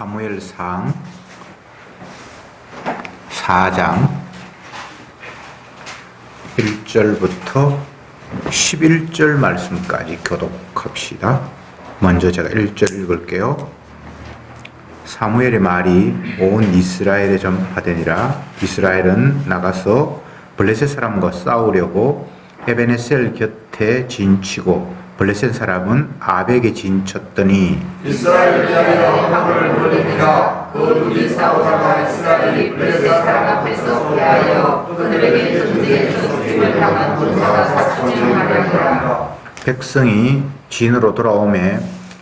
사무엘상 4장 1절부터 11절 말씀까지 교독합시다. 먼저 제가 1절 읽을게요. 사무엘의 말이 온 이스라엘에 전파되니라. 이스라엘은 나가서 블레셋 사람과 싸우려고 에베네셀 곁에 진치고 블레셋 사람은 아벡에 진쳤더니 이스라엘을 위하여 화를 돌립니다. 그 둘이 싸우다가 이스라엘이 블레셋 사람 앞에서 패하여 그들에게 전쟁에서 죽임을 당한 군사가 4,000명 가량이라. 백성이 진으로 돌아오매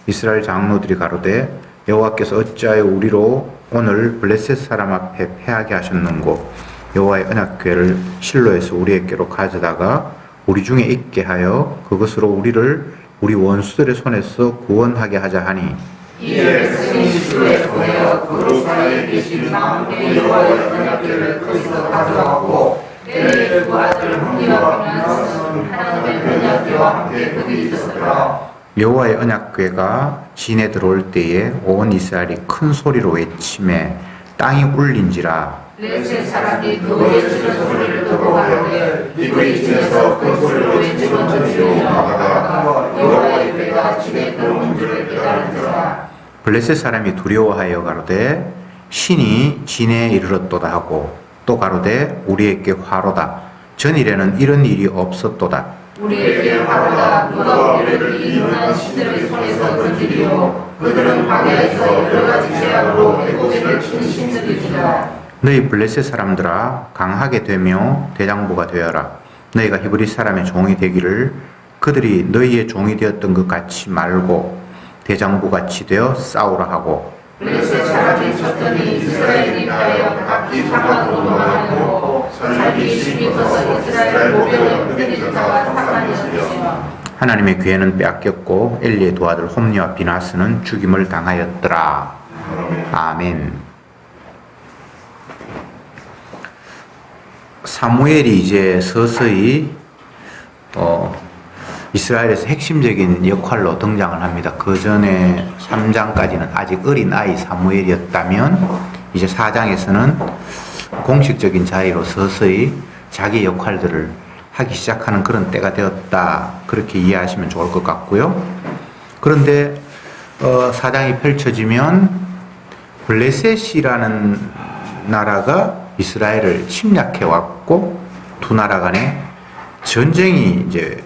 이스라엘 장로들이 가로되 여호와께서 어찌하여 우리로 오늘 블레셋 사람 앞에 패하게 하셨는고 여호와의 언약궤를 실로에서 우리에게로 가져다가 우리 중에 있게 하여 그것으로 우리를 우리 원수들의 손에서 구원하게 하자 하니 이에 백성이 실로에 보내어 그룹 사이에 계신 함께 여호와의 언약궤를 거기서 가져왔고 때에 그 아들 흥리와 피난스는 하나님의 언약궤와 함께 거기 있었더라. 여호와의 언약궤가 진에 들어올 때에 온 이스라엘이 큰 소리로 외치매 땅이 울린지라. 블레셋 사람이 그 외치는 소리를 듣고 가는데 이들이 진에서 그 소리로 외치는 전지로 나가다가 여호와의 궤가 진에 들어온 줄을 깨달은지라. 블레셋 사람이 두려워하여 가로되 신이 진에 이르렀도다 하고 또 가로되 우리에게 화로다. 전일에는 이런 일이 없었도다. 우리에게 화로다. 누가 우리를 이 인한 신들의 손에서 건지리요. 그들은 광야에서 여러 가지 죄악으로 애고개를 친 신들이니라. 너희 블레셋 사람들아 강하게 되며 대장부가 되어라. 너희가 히브리 사람의 종이 되기를 그들이 너희의 종이 되었던 것 같이 말고 대장부같이 되어 싸우라 하고. 블레셋 사람이 쳤더니 이스라엘이 가여 각기 사막으로 도망하고 살기 심히 커서 이스라엘 모병의 흑인 자가 사탄이었으며 하나님의 괴는 빼앗겼고 엘리의 두 아들 홈리와 비나스는 죽임을 당하였더라. 아멘. 사무엘이 이제 서서히 이스라엘에서 핵심적인 역할로 등장을 합니다. 그 전에 3장까지는 아직 어린 아이 사무엘이었다면 이제 4장에서는 공식적인 자리로 서서히 자기 역할들을 하기 시작하는 그런 때가 되었다. 그렇게 이해하시면 좋을 것 같고요. 그런데 4장이 펼쳐지면 블레셋이라는 나라가 이스라엘을 침략해 왔고 두 나라 간에 전쟁이 이제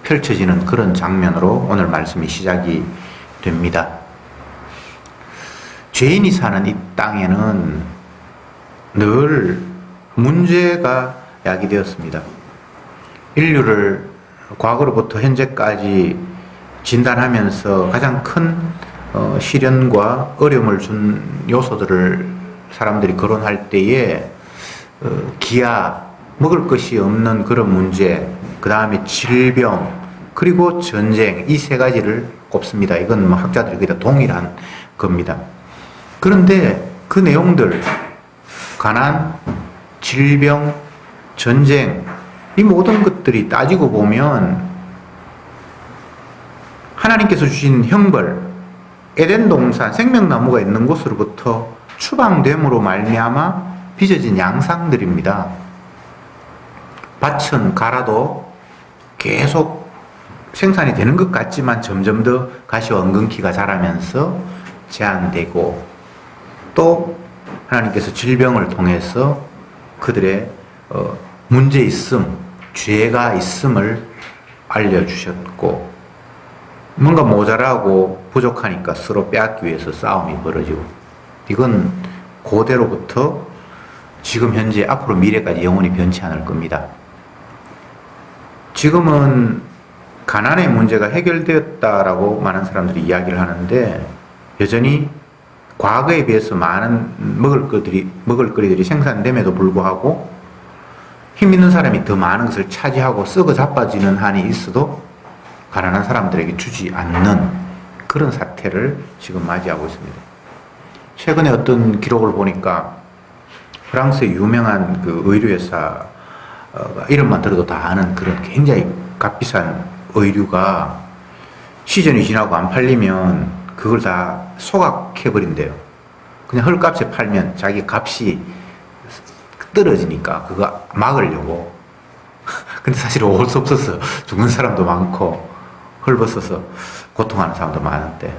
펼쳐지는 그런 장면으로 오늘 말씀이 시작이 됩니다. 죄인이 사는 이 땅에는 늘 문제가 야기되었습니다. 인류를 과거로부터 현재까지 진단하면서 가장 큰 시련과 어려움을 준 요소들을 사람들이 거론할 때에 기아, 먹을 것이 없는 그런 문제, 그 다음에 질병, 그리고 전쟁, 이 세 가지를 꼽습니다. 이건 뭐 학자들이 거의 다 동일한 겁니다. 그런데 그 내용들, 가난, 질병, 전쟁, 이 모든 것들이 따지고 보면 하나님께서 주신 형벌, 에덴 동산, 생명나무가 있는 곳으로부터 추방됨으로 말미암아 빚어진 양상들입니다. 밭은 갈아도 계속 생산이 되는 것 같지만 점점 더 가시와 은근키가 자라면서 제한되고 또 하나님께서 질병을 통해서 그들의 문제 있음, 죄가 있음을 알려주셨고 뭔가 모자라고 부족하니까 서로 빼앗기 위해서 싸움이 벌어지고 이건 고대로부터 지금 현재 앞으로 미래까지 영원히 변치 않을 겁니다. 지금은 가난의 문제가 해결되었다라고 많은 사람들이 이야기를 하는데 여전히 과거에 비해서 많은 먹을거리들이 생산됨에도 불구하고 힘 있는 사람이 더 많은 것을 차지하고 썩어 자빠지는 한이 있어도 가난한 사람들에게 주지 않는 그런 사태를 지금 맞이하고 있습니다. 최근에 어떤 기록을 보니까 프랑스의 유명한 그 의류회사 이름만 들어도 다 아는 그런 굉장히 값비싼 의류가 시즌이 지나고 안 팔리면 그걸 다 소각해버린대요. 그냥 헐값에 팔면 자기 값이 떨어지니까 그거 막으려고. 근데 사실 올 수 없어서 죽는 사람도 많고 헐벗어서 고통하는 사람도 많은데,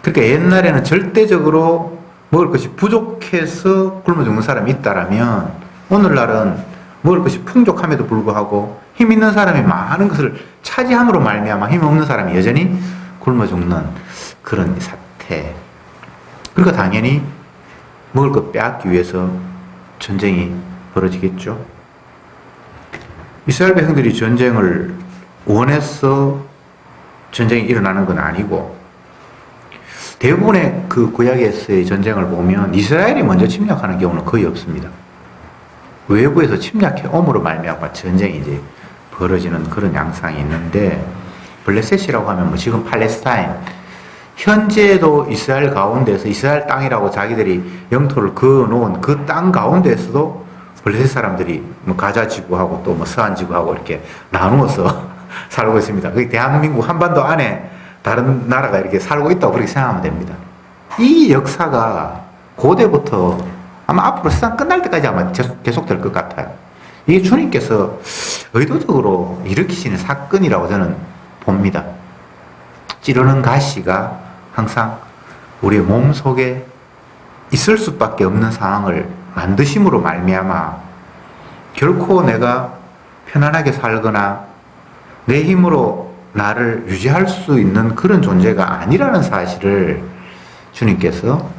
그러니까 옛날에는 절대적으로 먹을 것이 부족해서 굶어 죽는 사람이 있다라면 오늘날은 먹을 것이 풍족함에도 불구하고 힘 있는 사람이 많은 것을 차지함으로 말미암아 힘 없는 사람이 여전히 굶어 죽는 그런 사태. 그러니까 당연히 먹을 것 빼앗기 위해서 전쟁이 벌어지겠죠. 이스라엘 백성들이 전쟁을 원해서 전쟁이 일어나는 건 아니고, 대부분의 그 구약에서의 전쟁을 보면 이스라엘이 먼저 침략하는 경우는 거의 없습니다. 외부에서 침략해 옴으로 말미암아 전쟁이 이제 벌어지는 그런 양상이 있는데, 블레셋이라고 하면 뭐 지금 팔레스타인, 현재도 이스라엘 가운데서 이스라엘 땅이라고 자기들이 영토를 그어놓은 그 땅 가운데에서도 블레셋 사람들이 뭐 가자 지구하고 또 뭐 서안 지구하고 이렇게 나누어서 살고 있습니다. 그 대한민국 한반도 안에 다른 나라가 이렇게 살고 있다고 그렇게 생각하면 됩니다. 이 역사가 고대부터 아마 앞으로 세상 끝날 때까지 아마 계속될 것 같아요. 이게 주님께서 의도적으로 일으키시는 사건이라고 저는 봅니다. 찌르는 가시가 항상 우리의 몸 속에 있을 수밖에 없는 상황을 만드심으로 말미암아 결코 내가 편안하게 살거나 내 힘으로 나를 유지할 수 있는 그런 존재가 아니라는 사실을 주님께서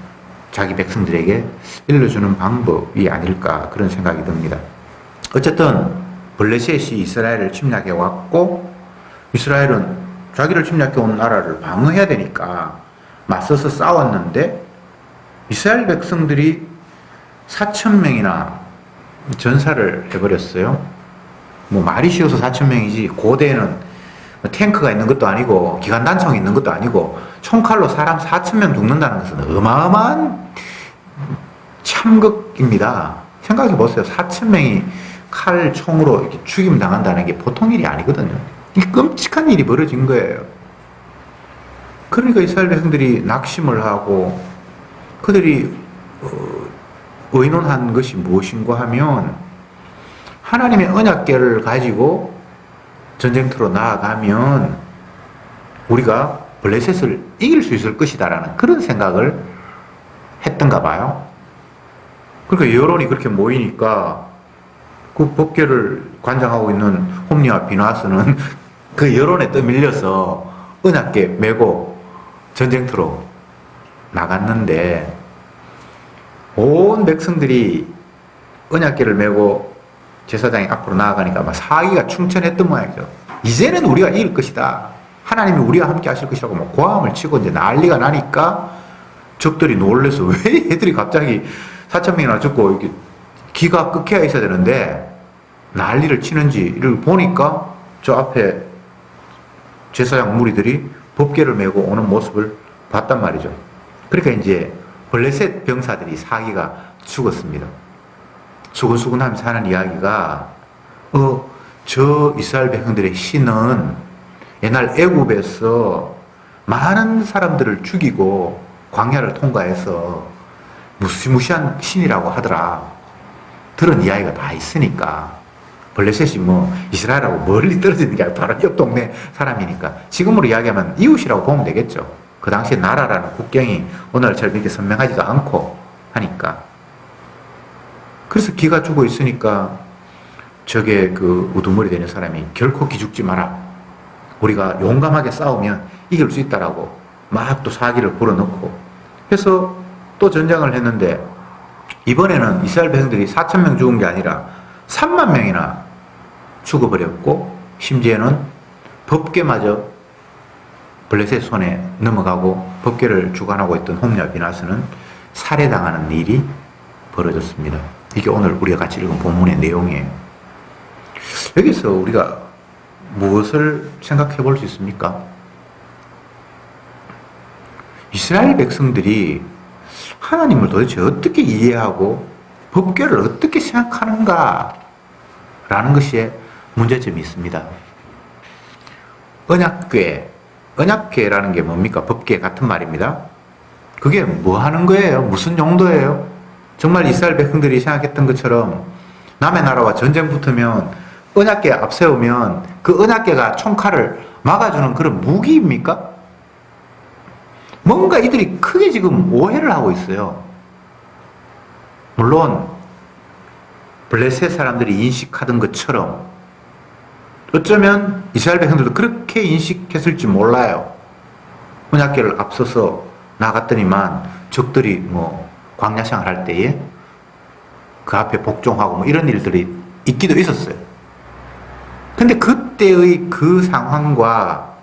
자기 백성들에게 일러주는 방법이 아닐까 그런 생각이 듭니다. 어쨌든 블레셋이 이스라엘을 침략해 왔고, 이스라엘은 자기를 침략해 온 나라를 방어해야 되니까 맞서서 싸웠는데, 이스라엘 백성들이 4,000명이나 전사를 해버렸어요. 뭐 말이 쉬워서 4,000명이지 고대에는 탱크가 있는 것도 아니고 기관단총이 있는 것도 아니고 총칼로 사람 4,000명 죽는다는 것은 어마어마한 참극입니다. 생각해 보세요. 4,000명이 칼, 총으로 이렇게 죽임 당한다는 게 보통 일이 아니거든요. 이 끔찍한 일이 벌어진 거예요. 그러니까 이스라엘 백성들이 낙심을 하고 그들이 의논한 것이 무엇인가 하면, 하나님의 언약궤를 가지고 전쟁터로 나아가면 우리가 블레셋을 이길 수 있을 것이다라는 그런 생각을 했던가 봐요. 그러니까 여론이 그렇게 모이니까 그 법궤를 관장하고 있는 홈리와 비나스는 그 여론에 떠밀려서 언약궤 메고 전쟁터로 나갔는데, 온 백성들이 언약궤를 메고 제사장이 앞으로 나아가니까 막 사기가 충천했던 모양이죠. 이제는 우리가 이길 것이다. 하나님이 우리와 함께 하실 것이라고 막 고함을 치고 이제 난리가 나니까 적들이 놀라서 왜 애들이 갑자기 4,000명이나 죽고 이렇게 기가 끄켜야 있어야 되는데 난리를 치는지를 보니까 저 앞에 제사장 무리들이 법궤를 메고 오는 모습을 봤단 말이죠. 그러니까 이제 블레셋 병사들이 사기가 죽었습니다. 수근수근하면서 하는 이야기가 저 이스라엘 백성들의 신은 옛날 애굽에서 많은 사람들을 죽이고 광야를 통과해서 무시무시한 신이라고 하더라. 들은 이야기가 다 있으니까 블레셋이 뭐 이스라엘하고 멀리 떨어지는 게 아니라 바로 옆 동네 사람이니까 지금으로 이야기하면 이웃이라고 보면 되겠죠. 그 당시에 나라라는 국경이 오늘처럼 이렇게 선명하지가 않고 하니까. 그래서 기가 죽어 있으니까 저게 그 우두머리 되는 사람이 결코 기죽지 마라. 우리가 용감하게 싸우면 이길 수 있다라고 막 또 사기를 불어넣고 해서 또 전쟁을 했는데, 이번에는 이스라엘 백성들이 4,000명 죽은 게 아니라 3만 명이나 죽어버렸고, 심지어는 법궤마저 블레셋 손에 넘어가고 법궤를 주관하고 있던 홈리와 비나스는 살해당하는 일이 벌어졌습니다. 이게 오늘 우리가 같이 읽은 본문의 내용이에요. 여기서 우리가 무엇을 생각해 볼 수 있습니까? 이스라엘 백성들이 하나님을 도대체 어떻게 이해하고 법궤를 어떻게 생각하는가 라는 것이 문제점이 있습니다. 언약궤라는 게 뭡니까? 법궤 같은 말입니다. 그게 뭐 하는 거예요? 무슨 용도예요? 정말 이스라엘 백성들이 생각했던 것처럼 남의 나라와 전쟁 붙으면 언약궤 앞세우면 그 언약궤가 총칼을 막아주는 그런 무기입니까? 뭔가 이들이 크게 지금 오해를 하고 있어요. 물론 블레셋 사람들이 인식하던 것처럼 어쩌면 이스라엘 백성들도 그렇게 인식했을지 몰라요. 언약궤를 앞서서 나갔더니만 적들이 뭐 광야 생활할 때에 그 앞에 복종하고 뭐 이런 일들이 있기도 있었어요. 근데 그때의 그 상황과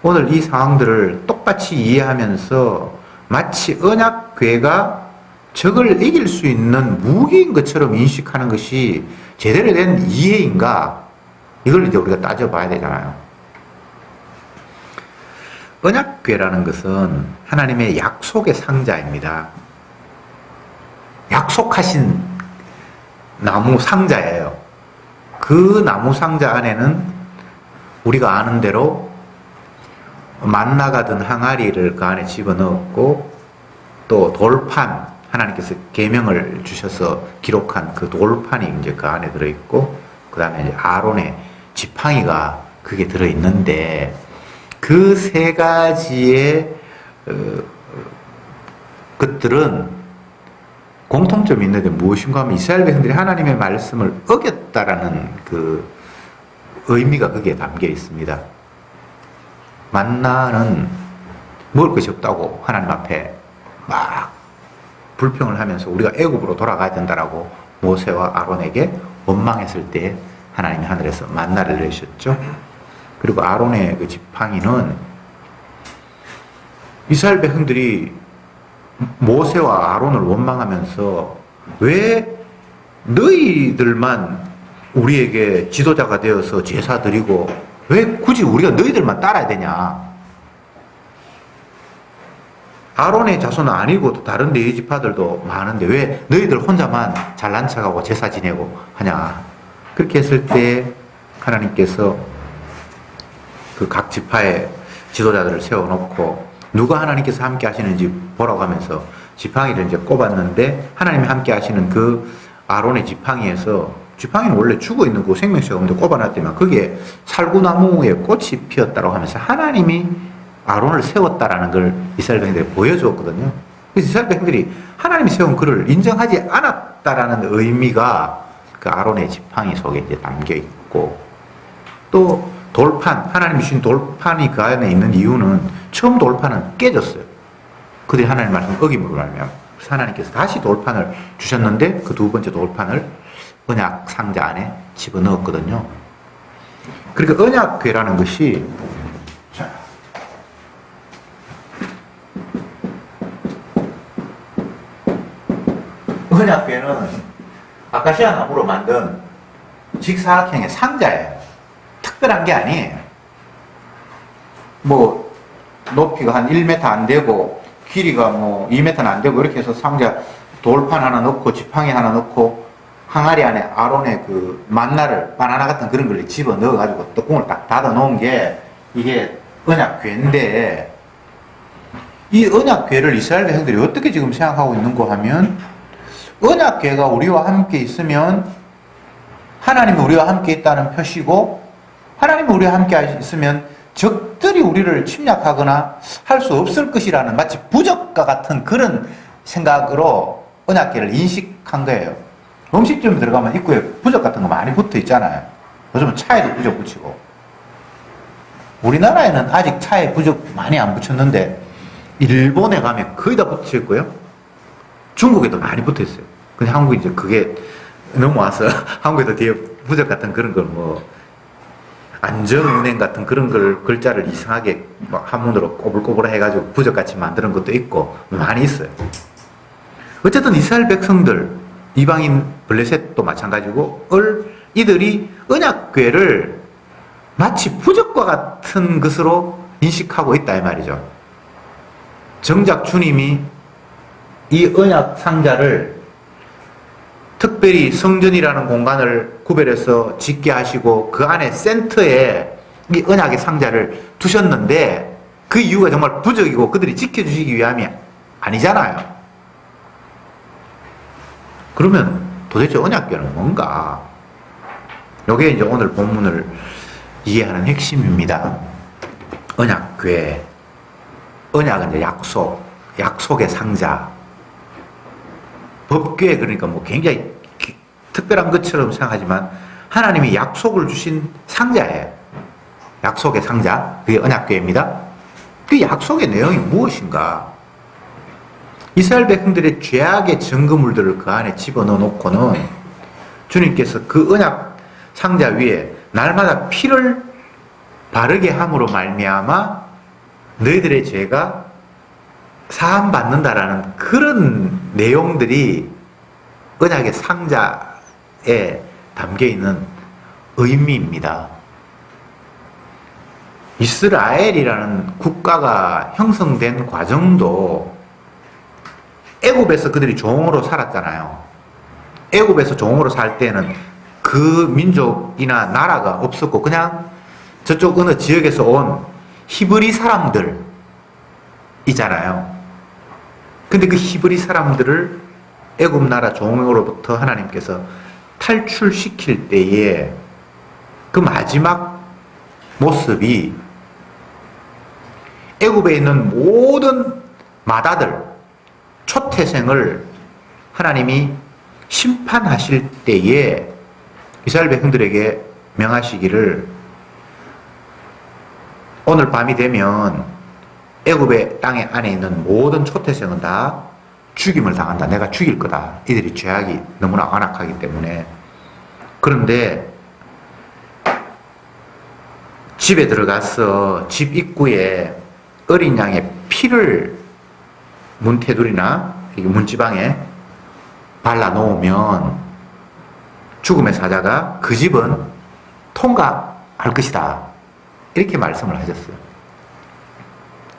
오늘 이 상황들을 똑같이 이해하면서 마치 언약궤가 적을 이길 수 있는 무기인 것처럼 인식하는 것이 제대로 된 이해인가? 이걸 이제 우리가 따져봐야 되잖아요. 언약궤라는 것은 하나님의 약속의 상자입니다. 약속하신 나무 상자예요. 그 나무 상자 안에는 우리가 아는 대로 만나가 든 항아리를 그 안에 집어넣었고 또 돌판, 하나님께서 계명을 주셔서 기록한 그 돌판이 이제 그 안에 들어있고 그 다음에 아론의 지팡이가 그게 들어있는데 그 세 가지의 것들은 공통점이 있는데 무엇인가 하면 이스라엘 백성들이 하나님의 말씀을 어겼다라는 그 의미가 거기에 담겨 있습니다. 만나는 먹을 것이 없다고 하나님 앞에 막 불평을 하면서 우리가 애굽으로 돌아가야 된다라고 모세와 아론에게 원망했을 때 하나님이 하늘에서 만나를 내셨죠. 그리고 아론의 그 지팡이는 이스라엘 백성들이 모세와 아론을 원망하면서 왜 너희들만 우리에게 지도자가 되어서 제사 드리고 왜 굳이 우리가 너희들만 따라야 되냐? 아론의 자손은 아니고 또 다른 레위 지파들도 많은데 왜 너희들 혼자만 잘난 척하고 제사 지내고 하냐? 그렇게 했을 때 하나님께서 그 각 지파의 지도자들을 세워놓고 누가 하나님께서 함께 하시는지 보라고 하면서 지팡이를 이제 꼽았는데 하나님이 함께 하시는 그 아론의 지팡이에서 지팡이는 원래 죽어 있는 그 생명체가 없는데 꼽아놨더니만 그게 살구나무에 꽃이 피었다고 하면서 하나님이 아론을 세웠다라는 걸 이스라엘 백성들이 보여주었거든요. 그래서 이스라엘 백성들이 하나님이 세운 그를 인정하지 않았다라는 의미가 그 아론의 지팡이 속에 이제 담겨 있고 또 돌판, 하나님이 주신 돌판이 그 안에 있는 이유는 처음 돌판은 깨졌어요. 그들이 하나님 말씀을 어김으로 말미암아. 그래서 하나님께서 다시 돌판을 주셨는데 그 두 번째 돌판을 언약 상자 안에 집어넣었거든요. 그러니까 언약궤라는 것이 언약궤는 아카시아 나무로 만든 직사각형의 상자예요. 특별한 게 아니에요. 뭐 높이가 한 1m 안 되고 길이가 뭐 2m는 안 되고 이렇게 해서 상자 돌판 하나 넣고 지팡이 하나 넣고 항아리 안에 아론의 그 만나를 바나나 같은 그런 걸 집어 넣어가지고 뚜껑을 딱 닫아 놓은 게 이게 언약궤인데 이 언약궤를 이스라엘 백성들이 어떻게 지금 생각하고 있는가 하면 언약궤가 우리와 함께 있으면 하나님이 우리와 함께 있다는 표시고 하나님이 우리와 함께 있으면 적들이 우리를 침략하거나 할 수 없을 것이라는 마치 부적과 같은 그런 생각으로 언약궤를 인식한 거예요. 음식점에 들어가면 입구에 부적 같은 거 많이 붙어 있잖아요. 요즘은 차에도 부적 붙이고. 우리나라에는 아직 차에 부적 많이 안 붙였는데 일본에 가면 거의 다 붙여 있고요. 중국에도 많이 붙어 있어요. 근데 한국이 이제 그게 넘어와서 한국에도 뒤에 부적 같은 그런 걸 뭐 안정은행 같은 그런 걸 글자를 이상하게 막 한문으로 꼬불꼬불 해가지고 부적같이 만드는 것도 있고 많이 있어요. 어쨌든 이스라엘 백성들 이방인 블레셋도 마찬가지고 이들이 언약궤를 마치 부적과 같은 것으로 인식하고 있다 이 말이죠. 정작 주님이 이 언약 상자를 특별히 성전이라는 공간을 구별해서 짓게 하시고 그 안에 센터에 이 언약의 상자를 두셨는데 그 이유가 정말 부적이고 그들이 지켜주시기 위함이야. 아니잖아요. 그러면 도대체 언약궤는 뭔가? 이게 이제 오늘 본문을 이해하는 핵심입니다. 언약궤. 언약은 이제 약속, 약속의 상자. 법궤, 그러니까 뭐 굉장히 특별한 것처럼 생각하지만 하나님이 약속을 주신 상자예요. 약속의 상자. 그게 언약궤입니다. 그 약속의 내용이 무엇인가? 이스라엘 백성들의 죄악의 증거물들을 그 안에 집어넣어 놓고는 주님께서 그 언약 상자 위에 날마다 피를 바르게 함으로 말미암아 너희들의 죄가 사함 받는다라는 그런 내용들이 언약의 상자에 담겨 있는 의미입니다. 이스라엘이라는 국가가 형성된 과정도 애굽에서 그들이 종으로 살았잖아요. 애굽에서 종으로 살 때는 그 민족이나 나라가 없었고 그냥 저쪽 어느 지역에서 온 히브리 사람들이잖아요. 근데 그 히브리 사람들을 애굽 나라 종으로부터 하나님께서 탈출시킬 때에 그 마지막 모습이 애굽에 있는 모든 마다들, 초태생을 하나님이 심판하실 때에 이스라엘 백성들에게 명하시기를 오늘 밤이 되면 애굽의 땅에 안에 있는 모든 초태생은 다 죽임을 당한다. 내가 죽일 거다. 이들이 죄악이 너무나 완악하기 때문에. 그런데 집에 들어가서 집 입구에 어린 양의 피를 문테두리나 문지방에 발라 놓으면 죽음의 사자가 그 집은 통과할 것이다. 이렇게 말씀을 하셨어요.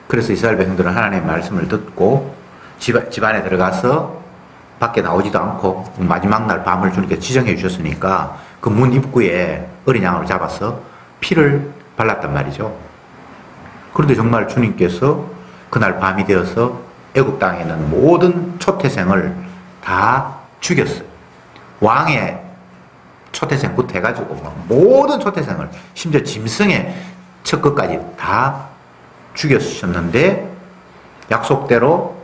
그래서 이스라엘 백성들은 하나님의 말씀을 듣고 집 안에 들어가서 밖에 나오지도 않고 마지막 날 밤을 주님께서 지정해 주셨으니까 그 문 입구에 어린 양을 잡아서 피를 발랐단 말이죠. 그런데 정말 주님께서 그날 밤이 되어서 애굽 땅에 있는 모든 초태생을 다 죽였어요. 왕의 초태생부터 해가지고 모든 초태생을 심지어 짐승의 척것까지 다 죽였었는데 약속대로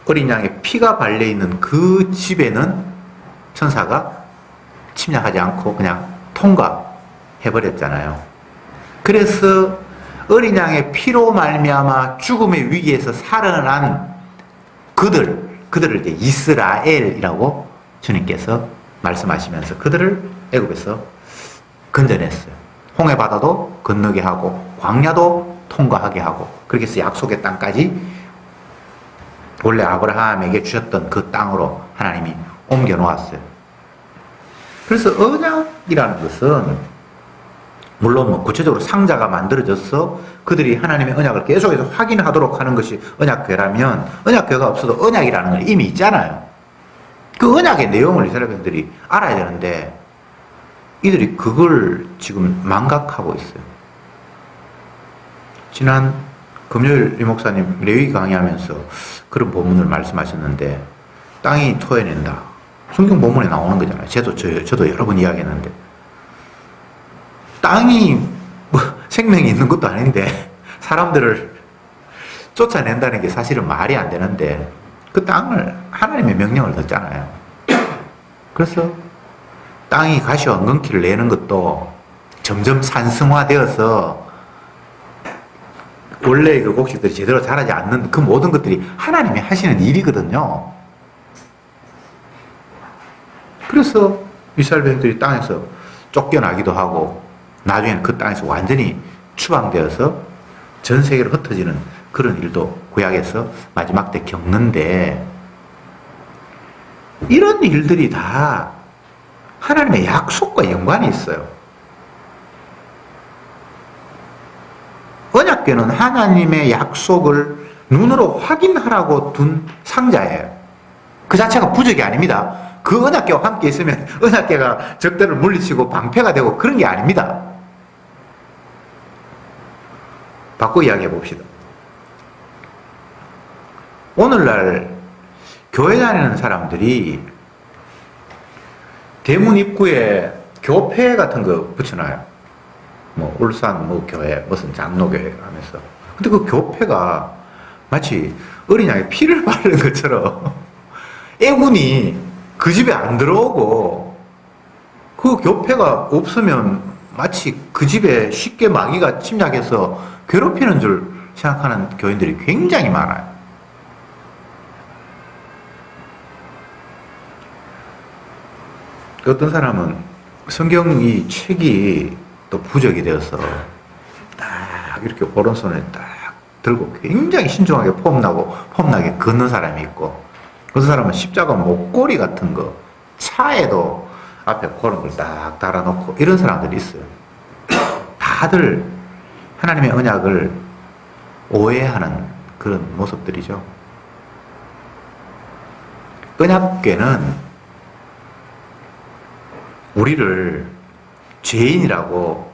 어린 양의 피가 발려있는 그 집에는 천사가 침략하지 않고 그냥 통과해버렸잖아요. 그래서 어린 양의 피로 말미암아 죽음의 위기에서 살아난 그들을 이제 이스라엘이라고 주님께서 말씀하시면서 그들을 애굽에서 건져냈어요. 홍해 바다도 건너게 하고 광야도 통과하게 하고 그렇게 해서 약속의 땅까지 원래 아브라함에게 주셨던 그 땅으로 하나님이 옮겨 놓았어요. 그래서 언약이라는 것은 물론 뭐 구체적으로 상자가 만들어져서 그들이 하나님의 언약을 계속해서 확인하도록 하는 것이 언약궤라면 언약궤가 없어도 언약이라는 건 이미 있잖아요. 그 언약의 내용을 이스라엘 백성들이 알아야 되는데 이들이 그걸 지금 망각하고 있어요. 지난 금요일 이 목사님 레위기 강의하면서 그런 본문을 말씀하셨는데 땅이 토해낸다. 성경 본문에 나오는 거잖아요. 저도 여러 번 이야기했는데 땅이 뭐 생명이 있는 것도 아닌데 사람들을 쫓아낸다는 게 사실은 말이 안 되는데 그 땅을 하나님의 명령을 듣잖아요. 그래서 땅이 가시와 엉겅퀴를 내는 것도 점점 산성화되어서 원래 그 곡식들이 제대로 자라지 않는 그 모든 것들이 하나님이 하시는 일이거든요. 그래서 이스라엘 백성들이 땅에서 쫓겨나기도 하고 나중에는 그 땅에서 완전히 추방되어서 전 세계로 흩어지는 그런 일도 구약에서 마지막 때 겪는데 이런 일들이 다 하나님의 약속과 연관이 있어요. 언약궤는 하나님의 약속을 눈으로 확인하라고 둔 상자예요. 그 자체가 부적이 아닙니다. 그 언약궤와 함께 있으면 언약궤가 적들을 물리치고 방패가 되고 그런 게 아닙니다. 바꿔 이야기해 봅시다. 오늘날 교회 다니는 사람들이 대문 입구에 교패 같은 거 붙여놔요. 뭐 울산 뭐 교회 무슨 장로교회 하면서. 근데 그 교패가 마치 어린 양의 피를 바르는 것처럼 애군이 그 집에 안 들어오고 그 교패가 없으면 마치 그 집에 쉽게 마귀가 침략해서 괴롭히는 줄 생각하는 교인들이 굉장히 많아요. 어떤 사람은 성경 이 책이 또 부적이 되어서 딱 이렇게 오른손에 딱 들고 굉장히 신중하게 폼나게 걷는 사람이 있고, 그 사람은 십자가 목걸이 같은 거 차에도 앞에 그런 걸 딱 달아놓고 이런 사람들이 있어요. 다들 하나님의 언약을 오해하는 그런 모습들이죠. 언약궤는 우리를 죄인이라고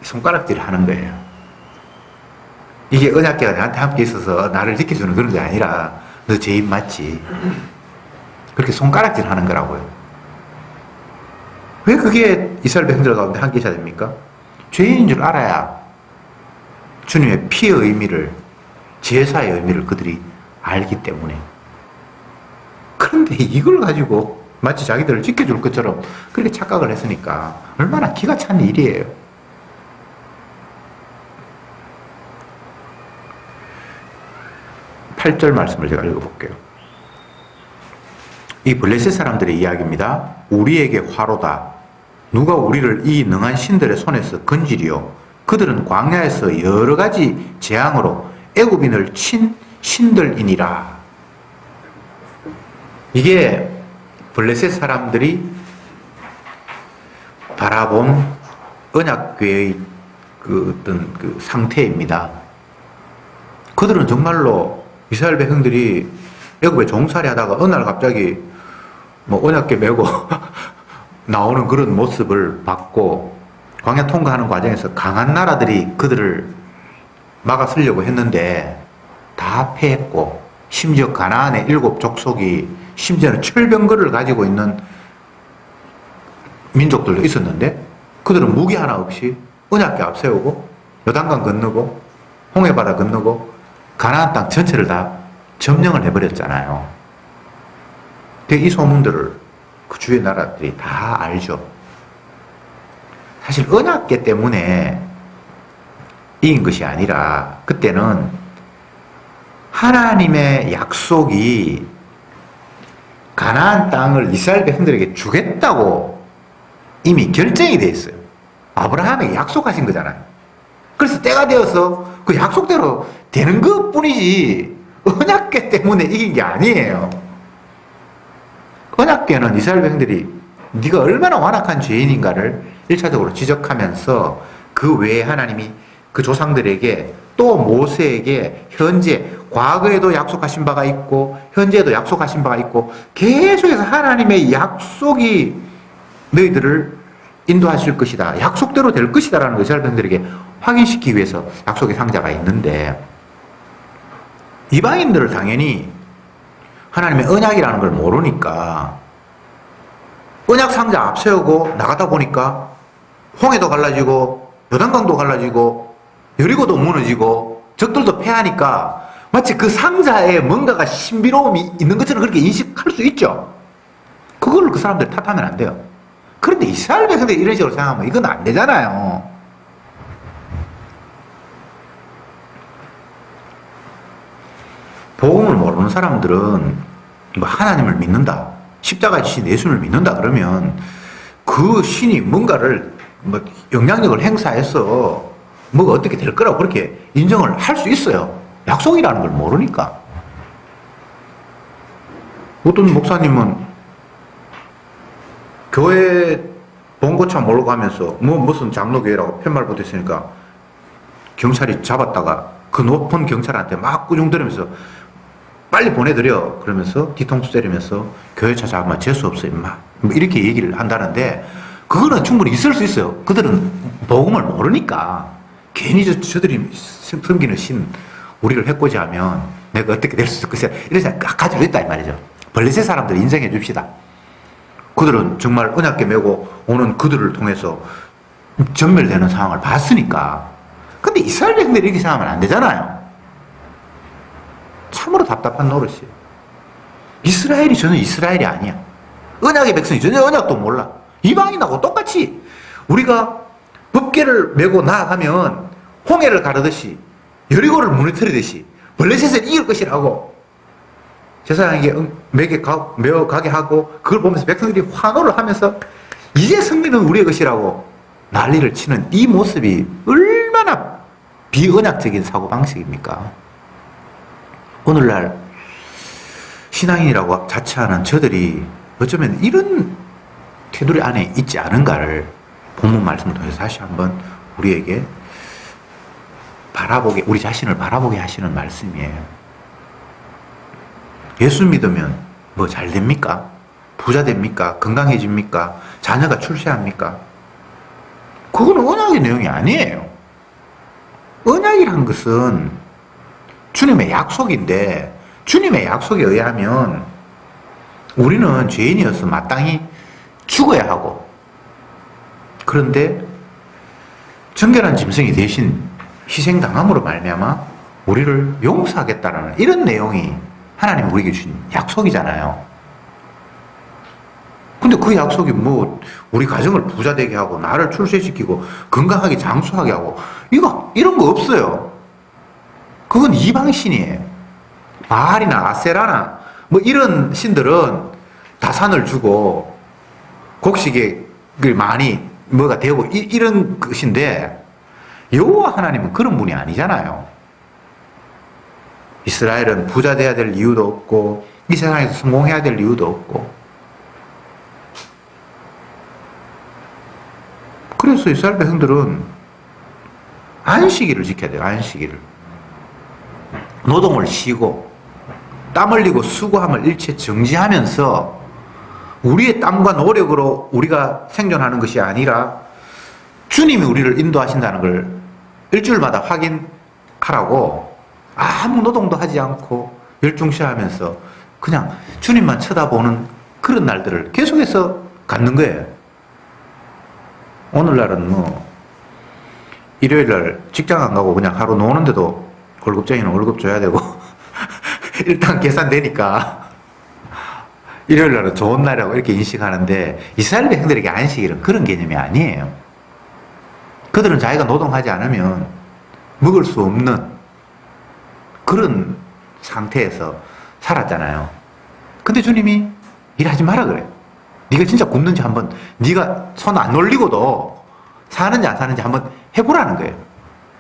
손가락질을 하는 거예요. 이게 언약궤가 나한테 함께 있어서 나를 지켜주는 그런 게 아니라 너 죄인 맞지? 그렇게 손가락질 하는 거라고요. 왜 그게 이스라엘 백성들 가운데 함께 있어야 됩니까? 죄인인 줄 알아야 주님의 피의 의미를, 제사의 의미를 그들이 알기 때문에. 그런데 이걸 가지고 마치 자기들을 지켜줄 것처럼 그렇게 착각을 했으니까 얼마나 기가 찬 일이에요. 팔 절 말씀을 제가 읽어볼게요. 이 블레셋 사람들의 이야기입니다. 우리에게 화로다. 누가 우리를 이 능한 신들의 손에서 건지리요. 그들은 광야에서 여러 가지 재앙으로 애굽인을 친 신들이니라. 이게 블레셋 사람들이 바라본 언약궤의 그 어떤 그 상태입니다. 그들은 정말로 이스라엘 백성들이 애굽에 종살이 하다가 어느 날 갑자기 뭐 언약궤 메고 나오는 그런 모습을 봤고, 광야 통과하는 과정에서 강한 나라들이 그들을 막아서려고 했는데 다 패했고, 심지어 가나안의 7 족속이 심지어는 철병거를 가지고 있는 민족들도 있었는데 그들은 무기 하나 없이 언약궤 앞세우고 요단강 건너고 홍해바다 건너고 가나안 땅 전체를 다 점령을 해버렸잖아요. 이 소문들을 그 주변 나라들이 다 알죠. 사실 언약궤 때문에 이긴 것이 아니라 그때는 하나님의 약속이 가나안 땅을 이스라엘 백성들에게 주겠다고 이미 결정이 돼 있어요. 아브라함에게 약속하신 거잖아요. 그래서 때가 되어서 그 약속대로 되는 것 뿐이지 언약궤 때문에 이긴 게 아니에요. 언약궤는 이스라엘 백성들이 네가 얼마나 완악한 죄인인가를 1차적으로 지적하면서 그 외에 하나님이 그 조상들에게 또 모세에게 현재 과거에도 약속하신 바가 있고 현재에도 약속하신 바가 있고 계속해서 하나님의 약속이 너희들을 인도하실 것이다, 약속대로 될 것이다 라는 이스라엘 백성들에게 확인시키기 위해서 약속의 상자가 있는데, 이방인들을 당연히 하나님의 언약이라는 걸 모르니까 언약 상자 앞세우고 나가다 보니까 홍해도 갈라지고 요단강도 갈라지고 여리고도 무너지고 적들도 패하니까 마치 그 상자에 뭔가가 신비로움이 있는 것처럼 그렇게 인식할 수 있죠. 그걸 그 사람들 탓하면 안 돼요. 그런데 이스라엘 백성들이 이런 식으로 생각하면 이건 안 되잖아요. 복음을 모르는 사람들은 뭐 하나님을 믿는다, 십자가의 신 예수를 믿는다 그러면 그 신이 뭔가를 뭐 영향력을 행사해서 뭐가 어떻게 될 거라고 그렇게 인정을 할 수 있어요. 약속이라는 걸 모르니까. 어떤 목사님은 교회 봉고차 몰고 가면서 뭐 무슨 장로교회라고 팻말 붙었으니까 경찰이 잡았다가 그 높은 경찰한테 막 꾸중거리면서 빨리 보내드려 그러면서 뒤통수 때리면서 교회 찾아가면 재수 없어 임마 뭐 이렇게 얘기를 한다는데, 그거는 충분히 있을 수 있어요. 그들은 복음을 모르니까 괜히 저들이 섬기는 신 우리를 해코지하면 내가 어떻게 될 수 있을 것이야. 이런 생각 가지고 있다 이 말이죠. 블레셋 사람들 인정해 줍시다. 그들은 정말 언약궤 메고 오는 그들을 통해서 전멸되는 상황을 봤으니까. 근데 이스라엘 백성들이 이렇게 생각하면 안 되잖아요. 참으로 답답한 노릇이에요. 이스라엘이 전혀 이스라엘이 아니야. 언약의 백성이 전혀 언약도 몰라. 이방인하고 똑같이 우리가 법궤를 메고 나아가면 홍해를 가르듯이 여리고를 무너뜨리듯이 블레셋을 이길 것이라고 제사장에게 메어 가게 하고 그걸 보면서 백성들이 환호를 하면서 이제 승리는 우리의 것이라고 난리를 치는 이 모습이 얼마나 비언약적인 사고방식입니까? 오늘날 신앙인이라고 자처하는 저들이 어쩌면 이런 테두리 안에 있지 않은가를 본문 말씀을 통해서 다시 한번 우리에게 우리 자신을 바라보게 하시는 말씀이에요. 예수 믿으면 뭐 잘 됩니까? 부자 됩니까? 건강해집니까? 자녀가 출세합니까? 그건 언약의 내용이 아니에요. 언약이란 것은 주님의 약속인데 주님의 약속에 의하면 우리는 죄인이어서 마땅히 죽어야 하고 그런데 정결한 짐승이 대신 희생당함으로 말미암아 우리를 용서하겠다라는 이런 내용이 하나님 우리에게 주신 약속이잖아요. 근데 그 약속이 뭐 우리 가정을 부자 되게 하고 나를 출세시키고 건강하게 장수하게 하고 이런 거 없어요. 그건 이방신이에요. 바알이나 아세라나 뭐 이런 신들은 다산을 주고 곡식에 많이 뭐가 되고 이런 것인데 여호와 하나님은 그런 분이 아니잖아요. 이스라엘은 부자 돼야 될 이유도 없고 이 세상에서 성공해야 될 이유도 없고 그래서 이스라엘 백성들은 안식일을 지켜야 돼요. 안식일을 노동을 쉬고 땀 흘리고 수고함을 일체 정지하면서 우리의 땀과 노력으로 우리가 생존하는 것이 아니라 주님이 우리를 인도하신다는 걸 일주일마다 확인하라고 아무 노동도 하지 않고 열중시하면서 그냥 주님만 쳐다보는 그런 날들을 계속해서 갖는 거예요. 오늘날은 뭐 일요일날 직장 안 가고 그냥 하루 노는데도 월급쟁이는 월급 줘야 되고 일단 계산되니까 일요일날은 좋은 날이라고 이렇게 인식하는데 이스라엘 백성들에게 안식일은 그런 개념이 아니에요. 그들은 자기가 노동하지 않으면 먹을 수 없는 그런 상태에서 살았잖아요. 근데 주님이 일하지 마라 그래. 네가 진짜 굶는지 한번 네가 손 안 올리고도 사는지 안 사는지 한번 해보라는 거예요.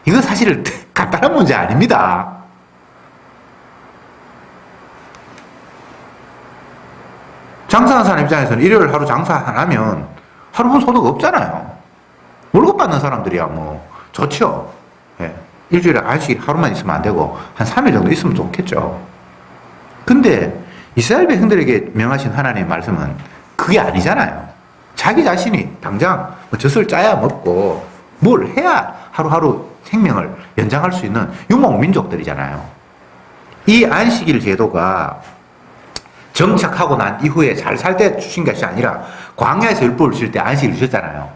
이건 사실 간단한 문제 아닙니다. 장사하는 사람 입장에서는 일요일 하루 장사 안 하면 하루분 소득 없잖아요. 월급 받는 사람들이야 뭐 좋죠. 예. 일주일에 안식 하루만 있으면 안 되고 한 3일 정도 있으면 좋겠죠. 근데 이스라엘 백성들에게 명하신 하나님의 말씀은 그게 아니잖아요. 자기 자신이 당장 뭐 젖을 짜야 먹고 뭘 해야 하루하루 생명을 연장할 수 있는 유목 민족들이잖아요. 이 안식일 제도가 정착하고 난 이후에 잘 살 때 주신 것이 아니라 광야에서 율법을 주실 때 안식일 주셨잖아요.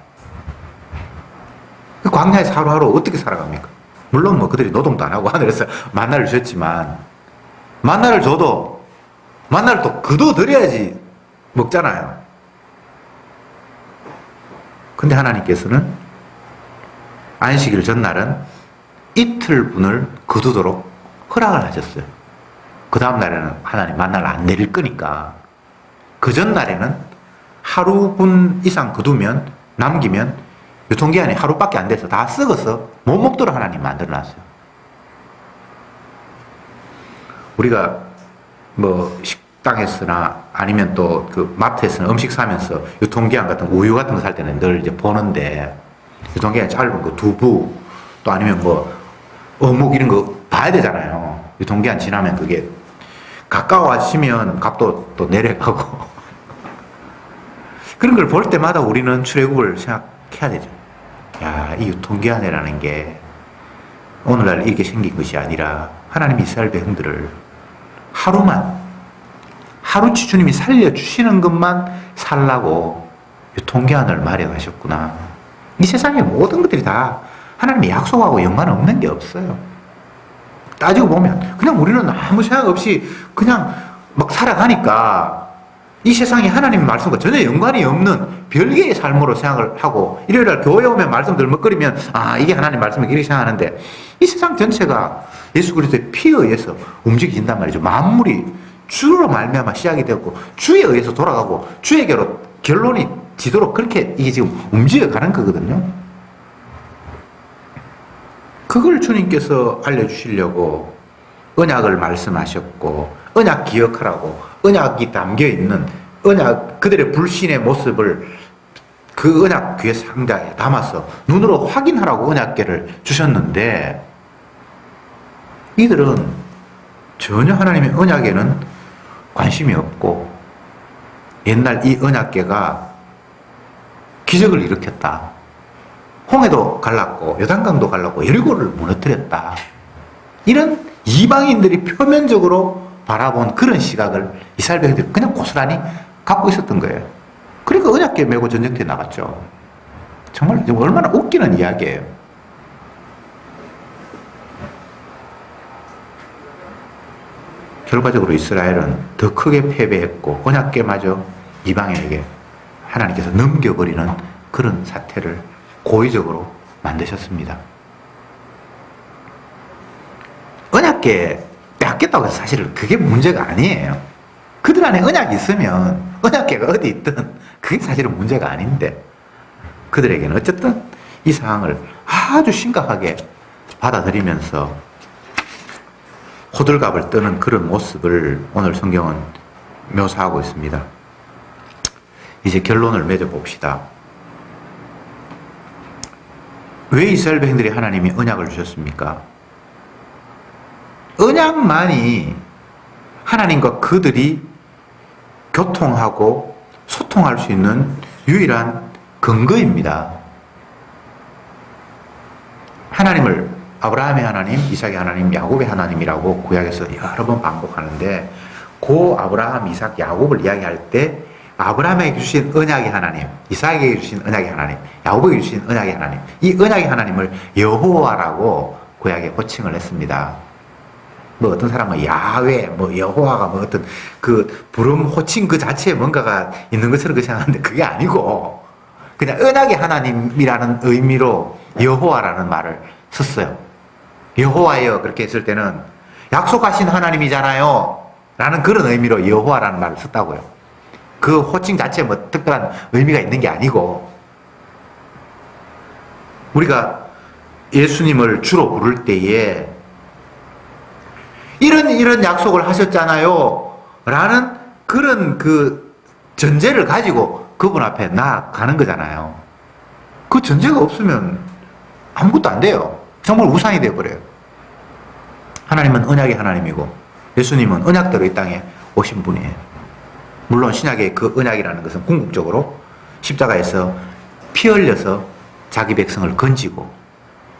광야에서 하루하루 어떻게 살아갑니까? 물론 뭐 그들이 노동도 안 하고 하늘에서 만나를 주셨지만 만나를 줘도 만나를 또 거둬들여야지 먹잖아요. 근데 하나님께서는 안식일 전날은 이틀분을 거두도록 허락을 하셨어요. 그 다음 날에는 하나님 만나를 안 내릴 거니까 그 전날에는 하루분 이상 거두면 남기면 유통기한이 하루밖에 안 돼서 다 썩어서 못 먹도록 하나님 만들어놨어요. 우리가 뭐 식당에서나 아니면 또 그 마트에서나 음식 사면서 유통기한 같은 거, 우유 같은 거 살 때는 늘 이제 보는데 유통기한이 짧은 거 두부 또 아니면 뭐 어묵 이런 거 봐야 되잖아요. 유통기한 지나면 그게 가까워지면 값도 또 내려가고 그런 걸 볼 때마다 우리는 출애굽을 생각해야 되죠. 야, 이 유통기한이라는 게 오늘날 이게 생긴 것이 아니라 하나님이 이스라엘 백성들을 하루치 주님이 살려주시는 것만 살라고 통계안을 마련하셨구나. 이 세상의 모든 것들이 다 하나님의 약속하고 연관없는 게 없어요. 따지고 보면 그냥 우리는 아무 생각 없이 그냥 막 살아가니까 이 세상이 하나님의 말씀과 전혀 연관이 없는 별개의 삶으로 생각을 하고, 일요일날 교회 오면 말씀 들먹거리면 이게 하나님 말씀이 이렇게 생각하는데, 이 세상 전체가 예수 그리스도의 피에 의해서 움직인단 말이죠. 만물이 주로 말미암아 시작이 되었고 주에 의해서 돌아가고 주에게로 결론이 지도록 그렇게 이게 지금 움직여가는 거거든요. 그걸 주님께서 알려주시려고 언약을 말씀하셨고, 언약 기억하라고, 언약이 담겨있는 그들의 불신의 모습을 그 언약 귀의 상자에 담아서 눈으로 확인하라고 언약궤를 주셨는데, 이들은 전혀 하나님의 언약에는 관심이 없고, 옛날 이 언약궤가 기적을 일으켰다, 홍해도 갈랐고 요단강도 갈랐고 여리고를 무너뜨렸다, 이런 이방인들이 표면적으로 바라본 그런 시각을 이스라엘 백성들이 그냥 고스란히 갖고 있었던 거예요. 그러니까 언약궤 메고 전쟁터에 나갔죠. 정말 얼마나 웃기는 이야기예요. 결과적으로 이스라엘은 더 크게 패배했고 언약궤마저 이방인에게 하나님께서 넘겨버리는 그런 사태를 고의적으로 만드셨습니다. 언약궤 빼앗겼다고 해서 사실은 그게 문제가 아니에요. 그들 안에 언약이 있으면 언약궤가 어디 있든 그게 사실은 문제가 아닌데, 그들에게는 어쨌든 이 상황을 아주 심각하게 받아들이면서 호들갑을 떠는 그런 모습을 오늘 성경은 묘사하고 있습니다. 이제 결론을 맺어봅시다. 왜 이스라엘 백성들이 하나님이 언약을 주셨습니까? 언약만이 하나님과 그들이 교통하고 소통할 수 있는 유일한 근거입니다. 하나님을 아브라함의 하나님, 이삭의 하나님, 야곱의 하나님이라고 구약에서 여러 번 반복하는데, 그 아브라함, 이삭, 야곱을 이야기할 때 아브라함에게 주신 언약의 하나님, 이삭에게 주신 언약의 하나님, 야곱에게 주신 언약의 하나님, 이 언약의 하나님을 여호와라고 구약에 호칭을 했습니다. 뭐 어떤 사람은 야훼, 뭐 여호와가 뭐 어떤 그 부름 호칭 그 자체에 뭔가가 있는 것처럼 그 생각하는데 그게 아니고 그냥 언약의 하나님이라는 의미로 여호와라는 말을 썼어요. 여호와여 그렇게 했을 때는 약속하신 하나님이잖아요 라는 그런 의미로 여호와라는 말을 썼다고요. 그 호칭 자체에 뭐 특별한 의미가 있는 게 아니고, 우리가 예수님을 주로 부를 때에 이런 약속을 하셨잖아요 라는 그런 그 전제를 가지고 그분 앞에 나아가는 거잖아요. 그 전제가 없으면 아무것도 안 돼요. 정말 우상이 되어버려요. 하나님은 언약의 하나님이고 예수님은 언약대로 이 땅에 오신 분이에요. 물론 신약의 그 언약이라는 것은 궁극적으로 십자가에서 피 흘려서 자기 백성을 건지고,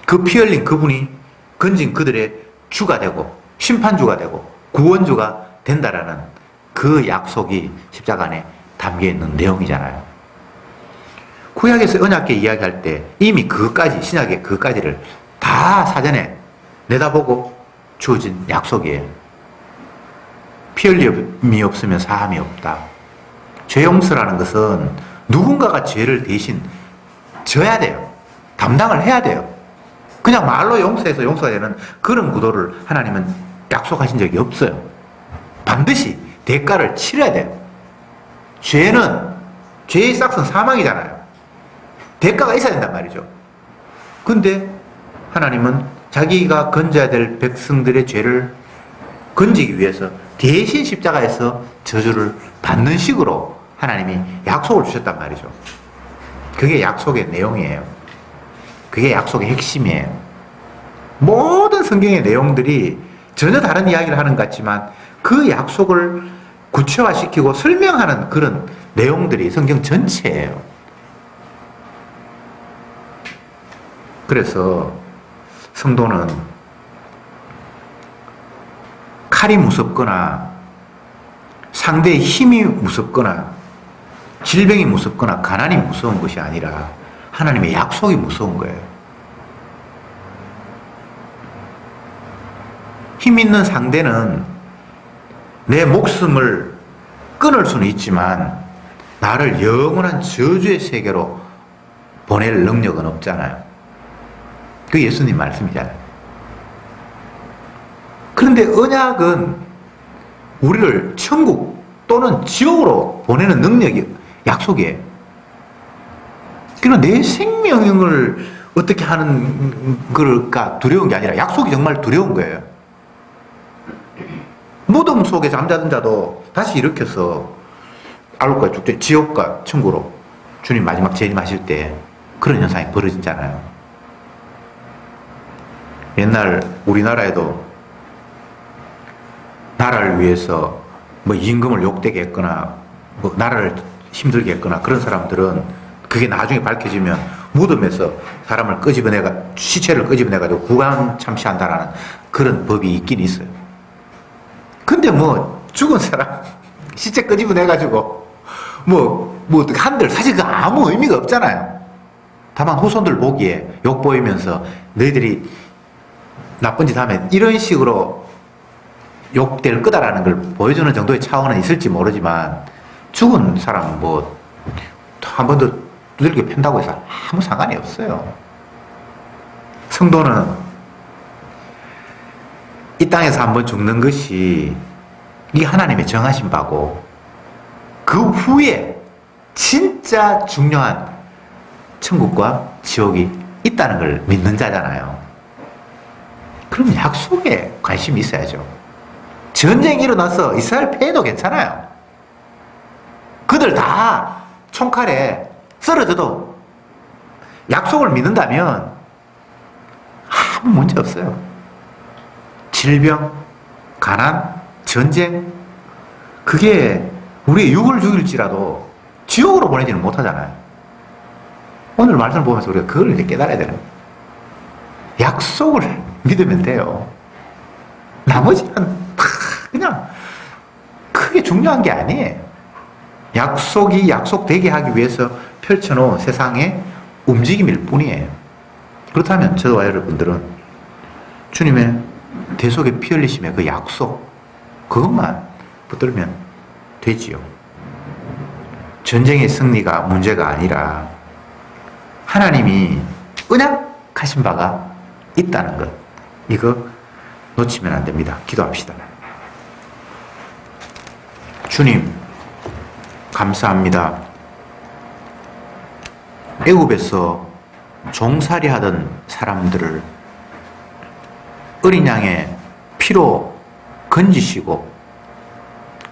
그 피 흘린 그분이 건진 그들의 주가 되고 심판주가 되고 구원주가 된다라는 그 약속이 십자가 안에 담겨있는 내용이잖아요. 구약에서 언약궤 이야기할 때 이미 그것까지, 신약의 그것까지를 다 사전에 내다보고 주어진 약속이에요. 피 흘림이 없으면 사함이 없다. 죄 용서라는 것은 누군가가 죄를 대신 져야 돼요. 담당을 해야 돼요. 그냥 말로 용서해서 용서가 되는 그런 구도를 하나님은 약속하신 적이 없어요. 반드시 대가를 치러야 돼요. 죄의 싹은 사망이잖아요. 대가가 있어야 된단 말이죠. 근데 하나님은 자기가 건져야 될 백성들의 죄를 건지기 위해서 대신 십자가에서 저주를 받는 식으로 하나님이 약속을 주셨단 말이죠. 그게 약속의 내용이에요. 그게 약속의 핵심이에요. 모든 성경의 내용들이 전혀 다른 이야기를 하는 것 같지만 그 약속을 구체화시키고 설명하는 그런 내용들이 성경 전체예요. 그래서 성도는 칼이 무섭거나 상대의 힘이 무섭거나 질병이 무섭거나 가난이 무서운 것이 아니라 하나님의 약속이 무서운 거예요. 힘 있는 상대는 내 목숨을 끊을 수는 있지만 나를 영원한 저주의 세계로 보낼 능력은 없잖아요. 그 예수님 말씀이잖아요. 그런데 언약은 우리를 천국 또는 지옥으로 보내는 능력이 약속이에요. 그러나 내 생명을 어떻게 하는 걸까 두려운 게 아니라 약속이 정말 두려운 거예요. 무덤 속에 잠자던 자도 다시 일으켜서 알곡과 죽되 지옥과 천국으로 주님 마지막 재림하실 때 그런 현상이 벌어지잖아요. 옛날 우리나라에도 나라를 위해서 뭐 임금을 욕되게 했거나 뭐 나라를 힘들게 했거나 그런 사람들은 그게 나중에 밝혀지면 무덤에서 사람을 시체를 끄집어내가지고 구강 참시한다라는 그런 법이 있긴 있어요. 근데 뭐 죽은 사람 시체 끄집어내가지고 한들 사실 그 아무 의미가 없잖아요. 다만 후손들 보기에 욕 보이면서 너희들이 나쁜 짓 하면 이런 식으로 욕될 거다라는 걸 보여주는 정도의 차원은 있을지 모르지만 죽은 사람은 한 번 더 두들겨 팬다고 해서 아무 상관이 없어요. 성도는 이 땅에서 한 번 죽는 것이 이게 하나님의 정하신 바고 그 후에 진짜 중요한 천국과 지옥이 있다는 걸 믿는 자잖아요. 그럼 약속에 관심이 있어야죠. 전쟁이 일어나서 이스라엘 패해도 괜찮아요. 그들 다 총칼에 쓰러져도 약속을 믿는다면 아무 문제 없어요. 질병, 가난, 전쟁, 그게 우리의 육을 죽일지라도 지옥으로 보내지는 못하잖아요. 오늘 말씀을 보면서 우리가 그걸 이제 깨달아야 되는 거예요. 약속을 믿으면 돼요. 나머지는 다 그냥 크게 중요한 게 아니에요. 약속이 약속되게 하기 위해서 펼쳐놓은 세상의 움직임일 뿐이에요. 그렇다면 저와 여러분들은 주님의 대속의 피 흘리심의 그 약속 그것만 붙들면 되지요. 전쟁의 승리가 문제가 아니라 하나님이 언약하신 바가 있다는 것, 이거 놓치면 안 됩니다. 기도합시다. 주님 감사합니다. 애굽에서 종살이 하던 사람들을 어린 양의 피로 건지시고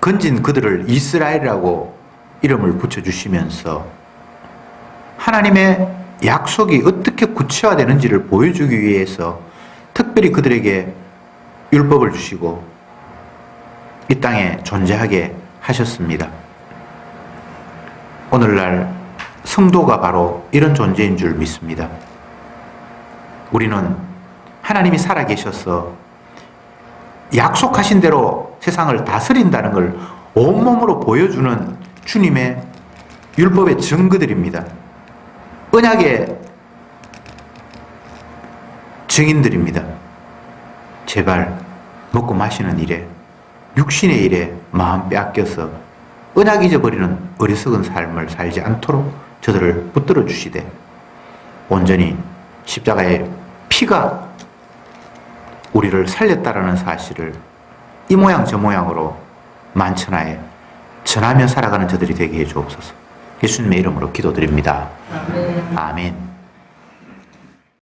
건진 그들을 이스라엘이라고 이름을 붙여주시면서 하나님의 약속이 어떻게 구체화되는지를 보여주기 위해서 특별히 그들에게 율법을 주시고 이 땅에 존재하게 하셨습니다. 오늘날 성도가 바로 이런 존재인 줄 믿습니다. 우리는 하나님이 살아계셔서 약속하신 대로 세상을 다스린다는 걸 온몸으로 보여주는 주님의 율법의 증거들입니다. 언약의 증인들입니다. 제발 먹고 마시는 일에 육신의 일에 마음 빼앗겨서 언약 잊어버리는 어리석은 삶을 살지 않도록 저들을 붙들어 주시되 온전히 십자가의 피가 우리를 살렸다라는 사실을 이 모양 저 모양으로 만천하에 전하며 살아가는 저들이 되게 해 주옵소서. 예수님의 이름으로 기도드립니다. 아멘.